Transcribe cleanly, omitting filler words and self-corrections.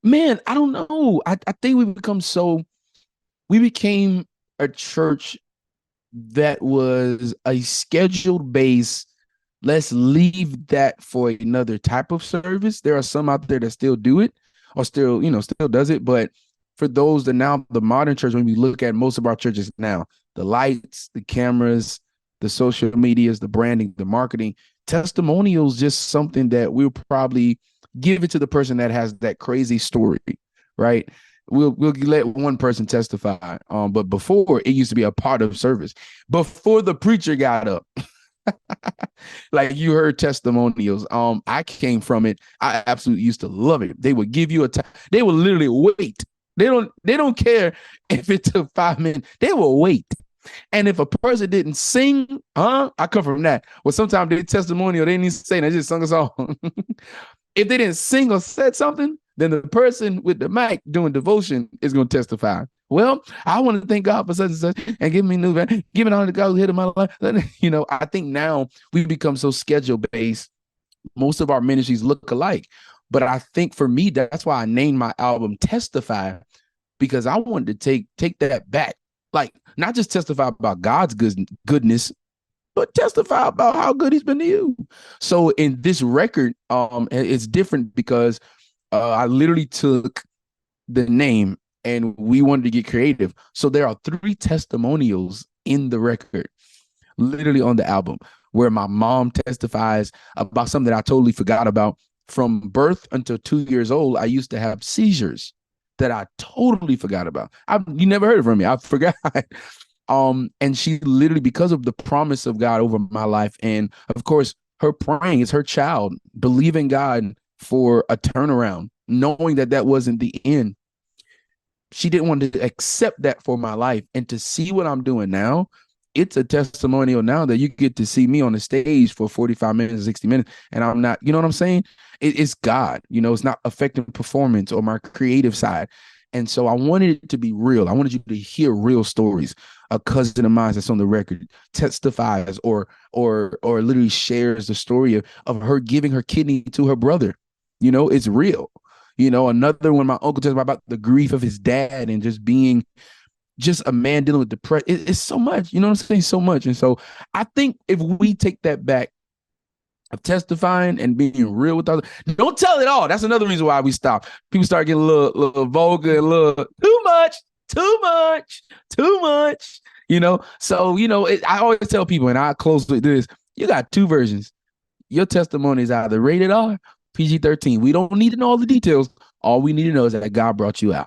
Man, I don't know. I think we became a church that was a scheduled base. Let's leave that for another type of service. There are some out there that still do it or still, still does it. But for those that now, the modern church, when we look at most of our churches now, the lights, the cameras, the social medias, the branding, the marketing, testimonials, just something that we'll probably give it to the person that has that crazy story, right? We'll let one person testify. But before it used to be a part of service. Before the preacher got up, like you heard testimonials. I came from it. I absolutely used to love it. They would give you a time. They would literally wait. They don't care if it took 5 minutes. They will wait. And if a person didn't sing, I come from that. Well, sometimes they testimonial, they didn't even say, they just sung a song. If they didn't sing or said something, then the person with the mic doing devotion is going to testify. Well, I want to thank God for such and such and give me new, giving on to God who hit in my life. I think now we've become so schedule based. Most of our ministries look alike. But I think for me, that's why I named my album Testify, because I wanted to take that back. Like, not just testify about God's goodness, but testify about how good he's been to you. So in this record, it's different because I literally took the name and we wanted to get creative. So there are 3 testimonials in the record, literally on the album, where my mom testifies about something I totally forgot about. From birth until 2 years old, I used to have seizures that I totally forgot about. You never heard from me. I forgot. And she literally, because of the promise of God over my life, and of course, her praying is her child, believing God for a turnaround, knowing that that wasn't the end. She didn't want to accept that for my life. And to see what I'm doing now, it's a testimonial now that you get to see me on the stage for 45 minutes, 60 minutes, and I'm not, you know what I'm saying? It's God, it's not affecting performance or my creative side. And so I wanted it to be real. I wanted you to hear real stories. A cousin of mine that's on the record testifies or literally shares the story of her giving her kidney to her brother. It's real. Another one, my uncle tells me about the grief of his dad and just being just a man dealing with depression. It's so much, you know what I'm saying? So much. And so I think if we take that back of testifying and being real with others, don't tell it all. That's another reason why we stop. People start getting a little vulgar, a little too much, too much, too much, So, I always tell people, and I close with this, you got 2 versions. Your testimony is either rated R, PG-13. We don't need to know all the details. All we need to know is that God brought you out.